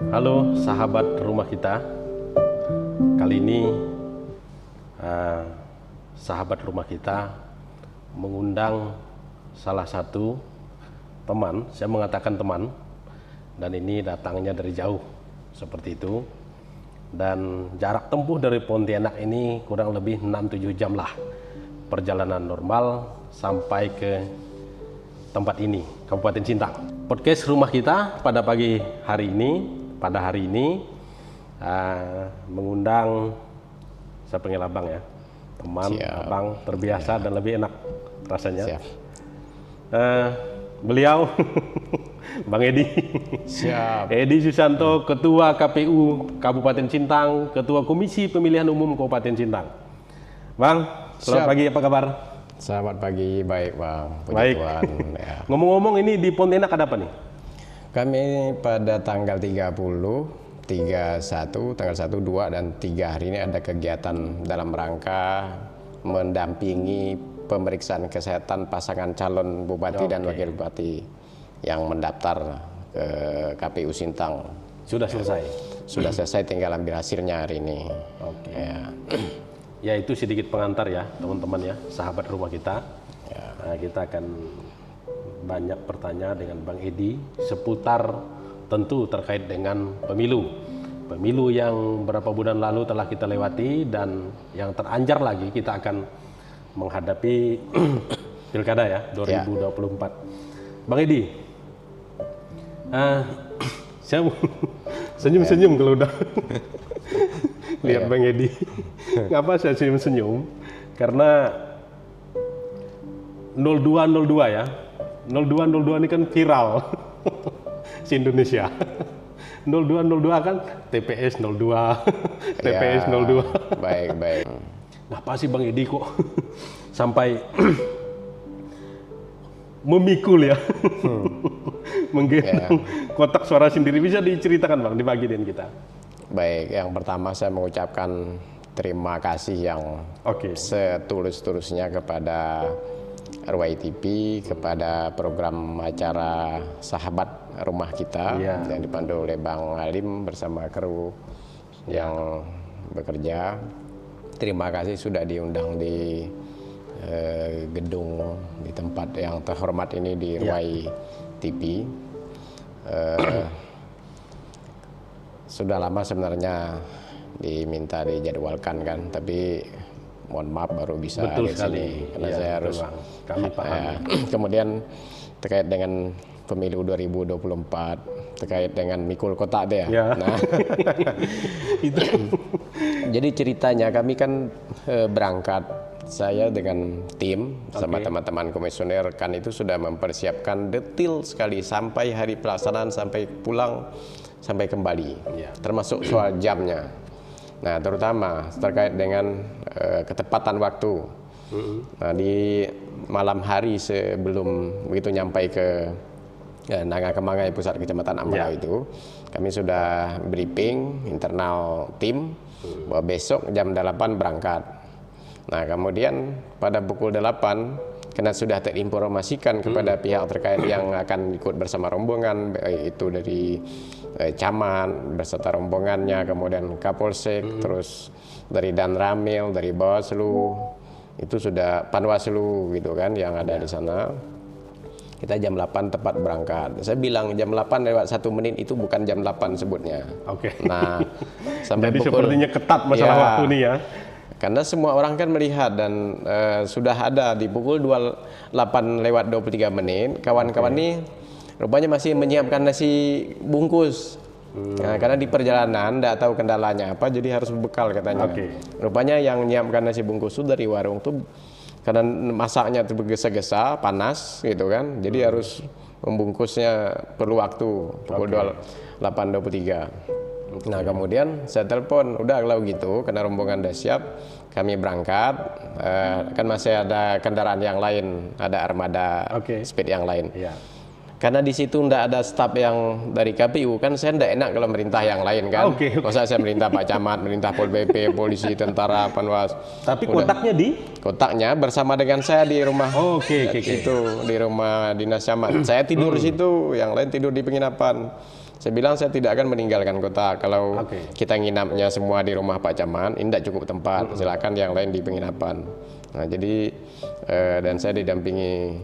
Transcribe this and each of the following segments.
Halo sahabat rumah kita. Kali ini sahabat rumah kita mengundang salah satu teman. Saya mengatakan teman, dan ini datangnya dari jauh seperti itu. Dan jarak tempuh dari Pontianak ini kurang lebih 6-7 jam lah perjalanan normal sampai ke tempat ini, Kabupaten Sintang. Podcast rumah kita pada pagi hari ini, mengundang, saya panggil abang ya, teman. Siap. Abang terbiasa dan lebih enak rasanya. Siap. Beliau Bang Edi. Siap. Edi Susanto, Ketua KPU Kabupaten Sintang, Ketua Komisi Pemilihan Umum Kabupaten Sintang. Bang, selamat pagi, apa kabar? Selamat pagi, baik Bang. Baik. Ya. Ngomong-ngomong, ini di Pontianak ada apa nih? Kami pada tanggal 30, 31, tanggal 1, 2, dan 3 hari ini ada kegiatan dalam rangka mendampingi pemeriksaan kesehatan pasangan calon bupati dan wakil bupati yang mendaftar ke KPU Sintang. Sudah selesai? Sudah selesai, tinggal ambil hasilnya hari ini. Oke. Ya, itu sedikit pengantar ya teman-teman ya, sahabat rumah kita. Kita akan banyak pertanyaan dengan Bang Edi seputar tentu terkait dengan pemilu yang beberapa bulan lalu telah kita lewati, dan yang teranjar lagi kita akan menghadapi pilkada ya 2024. Bang Edi, saya senyum-senyum kalau udah lihat Bang Edi. Ngapa saya senyum-senyum? Karena 0202 ya. 0202 ini kan viral se-Indonesia. 0202 kan TPS 02, TPS 02. Baik. Ngapa sih Bang Edi kok sampai memikul ya? Menggendong kotak suara sendiri. Bisa diceritakan Bang, dibagi dengan kita. Baik, yang pertama saya mengucapkan terima kasih yang setulus-tulusnya kepada RYTP, kepada program acara Sahabat Rumah Kita yang dipandu oleh Bang Halim bersama kru yang bekerja. Terima kasih sudah diundang di gedung, di tempat yang terhormat ini di RYTP. Sudah lama sebenarnya diminta dijadwalkan kan, tapi mohon maaf baru bisa di sini karena saya harus kami paham. Kemudian terkait dengan pemilu 2024, terkait dengan mikul kotak deh ya. Nah, itu. Jadi ceritanya kami kan berangkat, saya dengan tim sama teman-teman komisioner kan itu sudah mempersiapkan detail sekali sampai hari pelaksanaan, sampai pulang, sampai kembali, termasuk soal jamnya. Nah, terutama terkait dengan ketepatan waktu. Nah, di malam hari sebelum begitu nyampai ke Nangakamangai Pusat Kecamatan Ambarau itu, kami sudah briefing internal tim bahwa besok jam 8 berangkat. Nah, kemudian pada pukul 8 karena sudah terinformasikan kepada pihak terkait yang akan ikut bersama rombongan, baik itu dari camat beserta rombongannya, kemudian Kapolsek, terus dari Danramil, dari Bawaslu, itu sudah Panwaslu gitu kan yang ada di sana. Kita jam 8 tepat berangkat. Saya bilang jam 8 lewat 1 menit itu bukan jam 8 sebutnya. Nah, sampai jadi pukul, sepertinya ketat masalah waktu ini ya. Karena semua orang kan melihat dan sudah ada di pukul 8 lewat 23 menit, kawan-kawan ini rupanya masih menyiapkan nasi bungkus. Nah, karena di perjalanan tidak tahu kendalanya apa, jadi harus berbekal katanya. Rupanya yang menyiapkan nasi bungkus itu dari warung tuh karena masaknya tergesa-gesa, panas gitu kan, jadi harus membungkusnya perlu waktu pukul 8.23. Nah, kemudian saya telepon, udah kalau gitu karena rombongan udah siap, kami berangkat. Kan masih ada kendaraan yang lain, ada armada speed yang lain. Karena di situ ndak ada staf yang dari KPU, kan saya ndak enak kalau merintah yang lain kan. Masa saya merintah Pak Camat, merintah Pol PP, polisi, tentara, Panwas. Tapi kotaknya kotaknya bersama dengan saya di rumah. Itu di rumah dinas camat. Saya tidur di situ, yang lain tidur di penginapan. Saya bilang saya tidak akan meninggalkan kota. Kalau kita nginapnya semua di rumah Pak Camat, ini tidak cukup tempat. Silakan yang lain di penginapan. Nah, jadi dan saya didampingi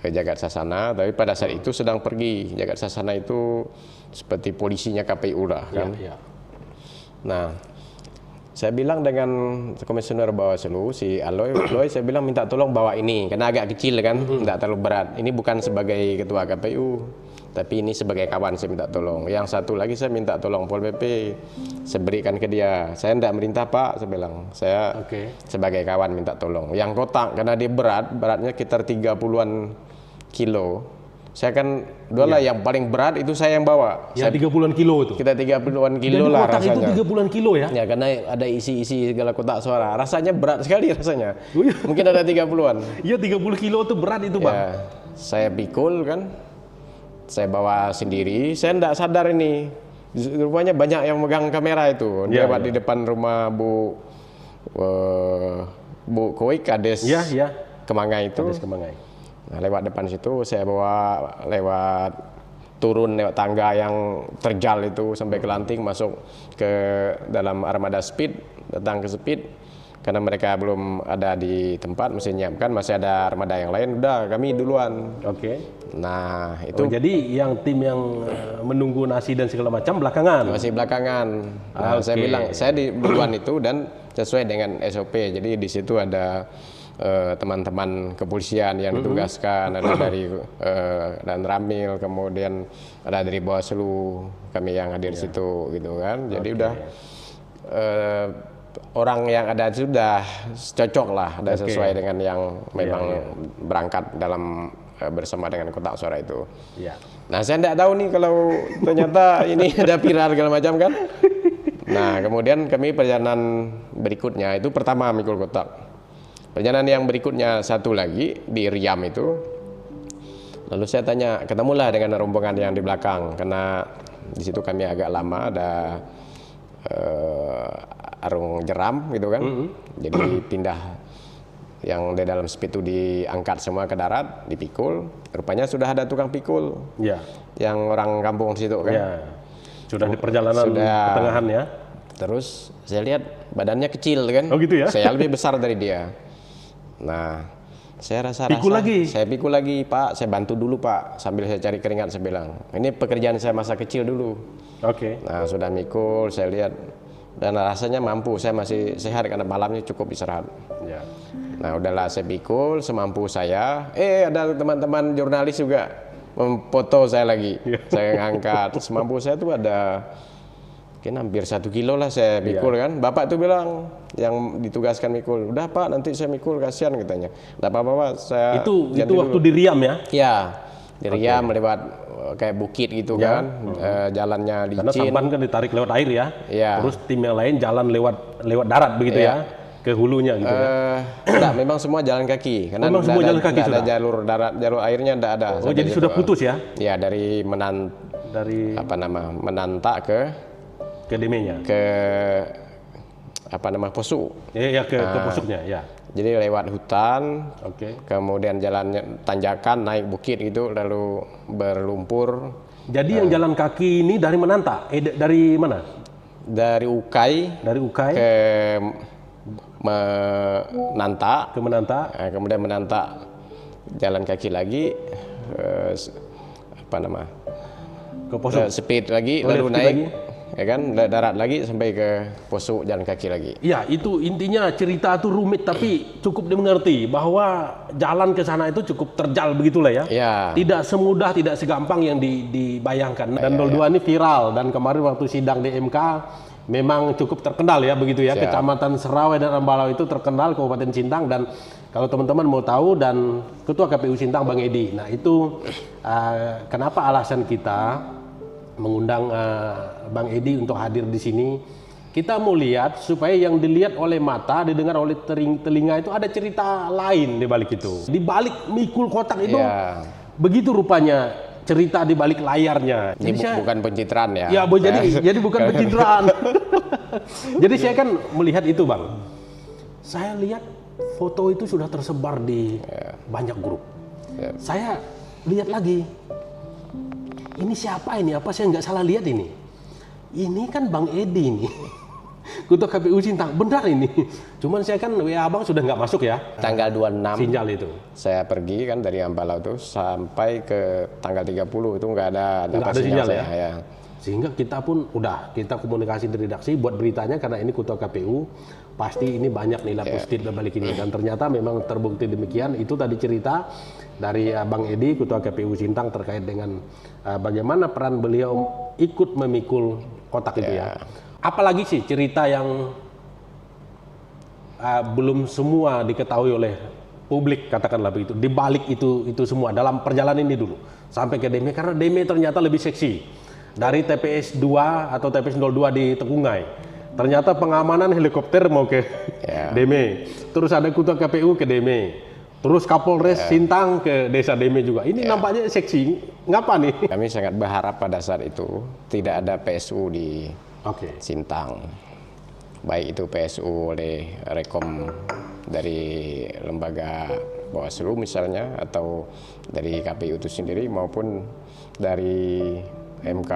Jagat Sasana, tapi pada saat itu sedang pergi. Jagat Sasana itu seperti polisinya KPU lah kan. Nah, saya bilang dengan Komisioner Bawaslu si Aloy, saya bilang minta tolong bawa ini karena agak kecil kan, tidak terlalu berat. Ini bukan sebagai ketua KPU, tapi ini sebagai kawan saya minta tolong. Yang satu lagi saya minta tolong Pol PP, saya berikan ke dia. Saya tidak merintah Pak, saya bilang. Saya sebagai kawan minta tolong. Yang kotak karena dia beratnya sekitar 30-an kilo. Saya kan yang paling berat itu saya yang bawa. Yang 30-an kilo itu. Kita 30-an kilo lah rasanya. Kotak itu 30-an kilo ya? Ya karena ada isi segala kotak suara. Rasanya berat sekali rasanya. Mungkin ada 30-an. Iya 30 kilo itu berat itu Bang. Ya, saya pikul kan. Saya bawa sendiri. Saya tidak sadar ini. Rupanya banyak yang megang kamera itu. Lewat di depan rumah Bu Koik Kades Kemangai itu. Kades Kemangai. Nah, lewat depan situ saya bawa turun lewat tangga yang terjal itu sampai ke Lanting, masuk ke dalam armada speed, datang ke speed karena mereka belum ada di tempat, mesti nyiapkan, masih ada armada yang lain, udah kami duluan. Nah itu jadi yang tim yang menunggu nasi dan segala macam belakangan? Masih belakangan. Nah, saya bilang saya di duluan itu dan sesuai dengan SOP, jadi di situ ada teman-teman kepolisian yang ditugaskan, ada dari dan Ramil, kemudian ada dari Bawaslu, kami yang hadir di situ gitu kan. Jadi udah orang yang ada sudah cocok lah, ada sesuai dengan yang memang berangkat dalam bersama dengan kotak suara itu. Nah saya tidak tahu nih kalau ternyata ini ada viral segala macam kan. Nah kemudian kami perjalanan berikutnya itu pertama mikul kotak. Perjalanan yang berikutnya satu lagi di Riam itu, lalu saya tanya, ketemulah dengan rombongan yang di belakang karena di situ kami agak lama, ada arung jeram gitu kan, jadi pindah yang di dalam speed itu diangkat semua ke darat, dipikul. Rupanya sudah ada tukang pikul, yang orang kampung situ kan, sudah di perjalanan pertengahan ya. Terus saya lihat badannya kecil kan, saya lebih besar dari dia. Nah, saya saya pikul lagi, Pak, saya bantu dulu Pak, sambil saya cari keringat, saya bilang, ini pekerjaan saya masa kecil dulu. Nah, sudah mikul, saya lihat, dan rasanya mampu, saya masih sehat karena malamnya cukup istirahat. Nah, udahlah saya pikul semampu saya, ada teman-teman jurnalis juga memfoto saya lagi, saya ngangkat, semampu saya tuh ada mungkin hampir 1 kilo lah saya mikul kan. Bapak tuh bilang yang ditugaskan mikul, udah Pak nanti saya mikul, kasihan katanya. Tidak apa-apa Pak, saya itu waktu di Riam ya? Ya, di Riam lewat kayak bukit gitu kan, jalannya licin. Karena sampan kan ditarik lewat air ya. Terus tim yang lain jalan lewat darat begitu ya, ke hulunya gitu ya. Enggak, memang semua jalan kaki. Karena memang semua jalan kaki sudah. Ada jalur darat, jalur airnya tidak ada. Oh jadi sudah putus ya? Ya dari Menantak ke DME-nya, ke Poso. Ke Posoknya ya. Jadi lewat hutan, kemudian jalannya tanjakan, naik bukit gitu, lalu berlumpur. Jadi yang jalan kaki ini dari Menantak, dari mana? Dari Ukai. Dari Ukai ke Menantak. Ke Menantak. Kemudian Menantak jalan kaki lagi, ke Posok. Speed lagi, lalu naik. Lagi. Ya kan, darat lagi sampai ke Posok, jalan kaki lagi. Ya, itu intinya cerita itu rumit tapi cukup dimengerti bahwa jalan ke sana itu cukup terjal begitulah ya. Tidak semudah, tidak segampang yang dibayangkan. Dan 02 ini viral, dan kemarin waktu sidang di MK memang cukup terkenal ya begitu ya. Kecamatan Serawai dan Ambalau itu terkenal, Kabupaten Sintang, dan kalau teman-teman mau tahu, dan Ketua KPU Sintang Bang Edi. Nah itu kenapa alasan kita mengundang Bang Edi untuk hadir di sini. Kita mau lihat supaya yang dilihat oleh mata, didengar oleh telinga itu ada cerita lain di balik itu. Di balik mikul kotak itu begitu rupanya cerita di balik layarnya. Ini bukan pencitraan ya. Ya, jadi bukan pencitraan. Jadi saya kan melihat itu Bang. Saya lihat foto itu sudah tersebar di banyak grup. Saya lihat lagi. ini siapa ini? Apa saya nggak salah lihat ini? Ini kan Bang Edi ini. Ketua KPU Sintang, benar ini. Cuman saya kan WA Abang sudah nggak masuk ya. Tanggal 26 Sinyal itu. saya pergi kan dari Ambalau tuh sampai ke tanggal 30 itu nggak ada sinyal saya, ya. Sehingga kita pun kita komunikasi di redaksi buat beritanya karena ini Ketua KPU pasti ini banyak nilai positif dan balik ini, dan ternyata memang terbukti demikian. Itu tadi cerita dari Bang Edi, Ketua KPU Sintang, terkait dengan bagaimana peran beliau ikut memikul kotak itu ya. Apalagi sih cerita yang belum semua diketahui oleh publik, katakanlah begitu, di balik itu semua dalam perjalanan ini dulu sampai ke DME, karena DME ternyata lebih seksi dari TPS 2 atau TPS 02 di Tekungai. Ternyata pengamanan helikopter mau ke DME, terus ada Ketua KPU ke DME, terus Kapolres Sintang ke desa DME juga. Ini nampaknya seksi, ngapa nih? Kami sangat berharap pada saat itu tidak ada PSU di Sintang, baik itu PSU oleh Rekom dari lembaga Bawaslu misalnya, atau dari KPU itu sendiri, maupun dari MK.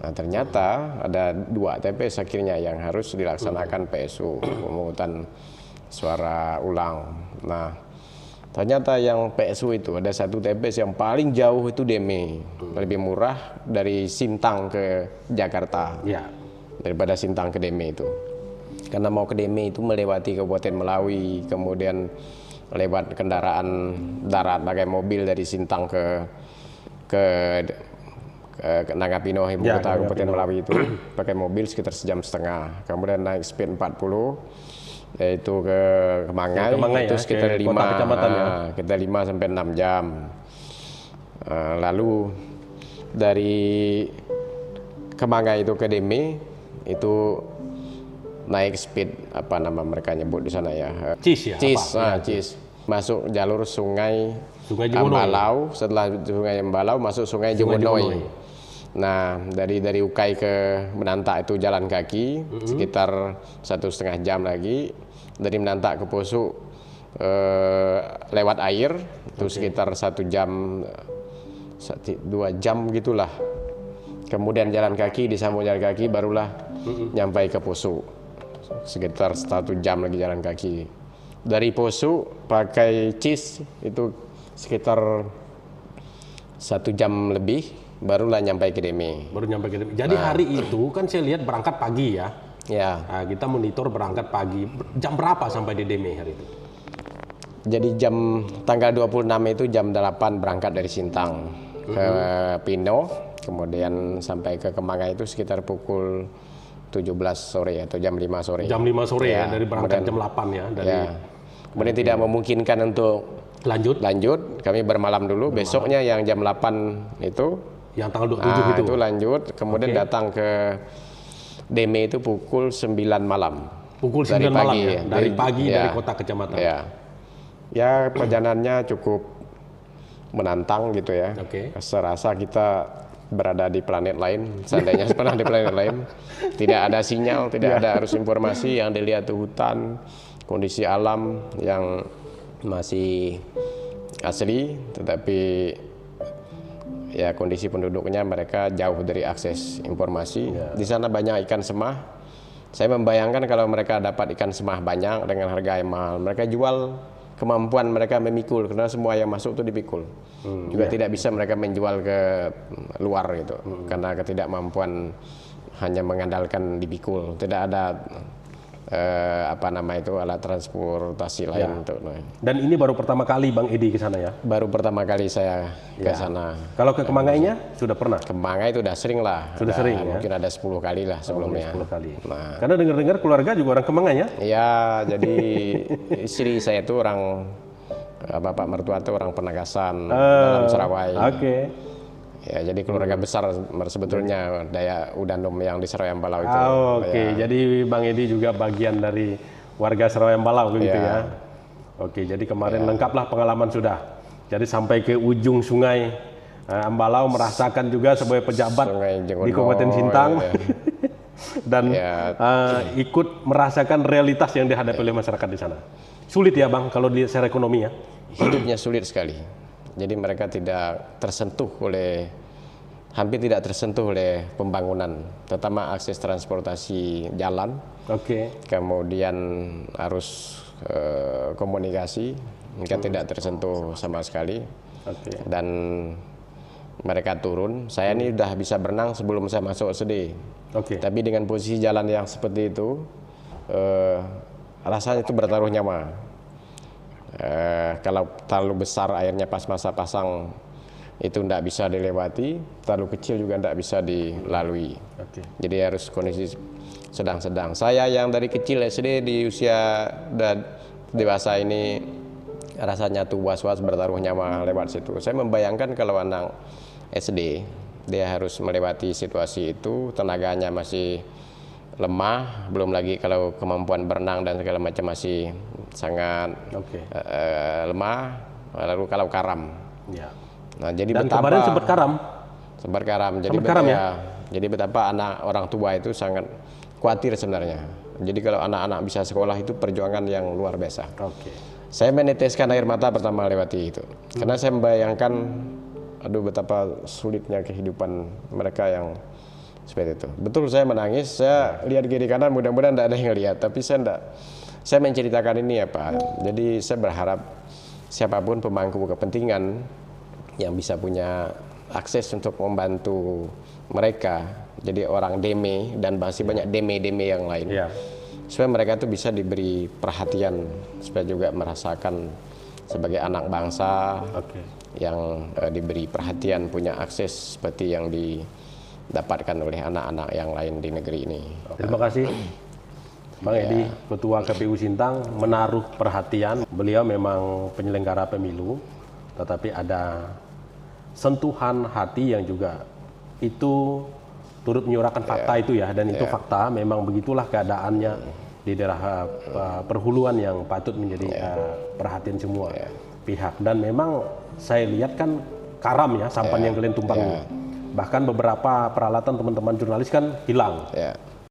Nah, ternyata ada 2 TPS akhirnya yang harus dilaksanakan PSU, pemungutan suara ulang. Nah, ternyata yang PSU itu ada 1 TPS yang paling jauh itu DME, lebih murah dari Sintang ke Jakarta daripada Sintang ke DME itu. Karena mau ke DME itu melewati Kabupaten Melawi, kemudian lewat kendaraan darat pakai mobil dari Sintang ke Nangapino, ibu kota Kabupaten Melawi itu pakai mobil sekitar 1,5 jam. Kemudian naik speed 40 yaitu ke Kemangai, itu sekitar 5 sampai 6 jam. Lalu dari Kemangai itu ke DME itu naik speed, apa nama mereka nyebut di sana ya? Cis. Masuk jalur Sungai Ambalau, setelah Sungai Ambalau masuk Sungai Jemonoi. Nah, dari Ukai ke Menantak itu jalan kaki sekitar 1,5 jam lagi. Dari Menantak ke Poso lewat air itu sekitar 1 jam 2 jam gitulah. Kemudian jalan kaki, disambung jalan kaki, barulah nyampai ke Poso sekitar 1 jam lagi jalan kaki. Dari Poso pakai Cis itu sekitar 1 jam lebih, barulah nyampe ke DME. Jadi hari itu kan saya lihat berangkat pagi ya. Nah, kita monitor berangkat pagi. Jam berapa sampai di DME hari itu? Jadi tanggal 26 itu jam 8 berangkat dari Sintang ke Pino, kemudian sampai ke Kemangai itu sekitar pukul 17 sore atau jam 5 sore. Jam 5 sore ya, dari berangkat jam 8 ya. Kemudian tidak memungkinkan untuk lanjut, kami bermalam dulu. Besoknya yang jam 8 itu, yang tanggal 27 itu lanjut, kemudian datang ke DME itu pukul 9 malam. Pukul 9 malam ya? Dari pagi dari kota kecamatan. Ya, perjalanannya cukup menantang gitu ya. Serasa kita berada di planet lain, seandainya pernah di planet lain. Tidak ada sinyal, tidak ada arus informasi, yang dilihat itu hutan, kondisi alam yang masih asli, tetapi ya kondisi penduduknya mereka jauh dari akses informasi. Di sana banyak ikan semah. Saya membayangkan kalau mereka dapat ikan semah banyak dengan harga yang mahal, mereka jual, kemampuan mereka memikul, karena semua yang masuk itu dipikul. Juga tidak bisa mereka menjual ke luar gitu, karena ketidakmampuan hanya mengandalkan dipikul. Tidak ada alat transportasi lain. Dan ini baru pertama kali Bang Edi ke sana ya? Baru pertama kali saya ke sana. Kalau ke Kemangainya sudah pernah? Kemangai itu udah sering lah. Sudah sering ya? Mungkin ada 10 kali lah sebelumnya. 10 kali. Nah, karena dengar-dengar keluarga juga orang Kemangai ya? Iya, jadi istri saya itu orang, bapak mertua itu orang Penagasan dalam Serawai. Ya, jadi keluarga besar sebetulnya Dayak Udanom yang di Serawai Ambalau itu. Jadi Bang Edi juga bagian dari warga Serawai Ambalau begitu ya. Jadi kemarin lengkaplah pengalaman sudah. Jadi sampai ke ujung sungai Ambalau, merasakan juga sebagai pejabat di Kabupaten Sintang dan ikut merasakan realitas yang dihadapi oleh masyarakat di sana. Sulit ya Bang kalau di secara ekonomi ya? Hidupnya sulit sekali. Jadi mereka tidak tersentuh oleh hampir tidak tersentuh oleh pembangunan, terutama akses transportasi jalan, kemudian arus komunikasi, mereka tidak tersentuh sama sekali. Dan mereka turun, saya ini udah bisa berenang sebelum saya masuk SD. Tapi dengan posisi jalan yang seperti itu, rasanya itu bertaruh nyawa. Kalau terlalu besar airnya pas masa pasang itu tidak bisa dilewati, terlalu kecil juga tidak bisa dilalui. Jadi harus kondisi sedang-sedang. Saya yang dari kecil SD di usia dewasa ini rasanya tuh was-was bertaruh nyawa lewat situ. Saya membayangkan kalau anak SD dia harus melewati situasi itu, tenaganya masih lemah, belum lagi kalau kemampuan berenang dan segala macam masih sangat lemah, lalu kalau karam. Nah, jadi dan betapa kemarin sempat karam. Jadi betapa anak orang tua itu sangat khawatir sebenarnya. Jadi kalau anak-anak bisa sekolah itu perjuangan yang luar biasa. Saya meneteskan air mata pertama lewati itu, karena saya membayangkan, aduh betapa sulitnya kehidupan mereka yang seperti itu. Betul saya menangis, saya lihat kiri kanan, mudah-mudahan tidak ada yang lihat, tapi saya menceritakan ini ya Pak. Jadi saya berharap siapapun pemangku kepentingan yang bisa punya akses untuk membantu mereka, jadi orang deme dan masih banyak deme-deme yang lain, supaya mereka itu bisa diberi perhatian, supaya juga merasakan sebagai anak bangsa yang diberi perhatian, punya akses seperti yang didapatkan oleh anak-anak yang lain di negeri ini. Terima kasih Bang Edi, Ketua KPU Sintang, menaruh perhatian. Beliau memang penyelenggara pemilu, tetapi ada sentuhan hati yang juga itu turut menyuarakan fakta itu ya, dan itu fakta, memang begitulah keadaannya di daerah perhuluan yang patut menjadi perhatian semua pihak. Dan memang saya lihat kan karam ya, sampan yang kalian tumpang. Bahkan beberapa peralatan teman-teman jurnalis kan hilang.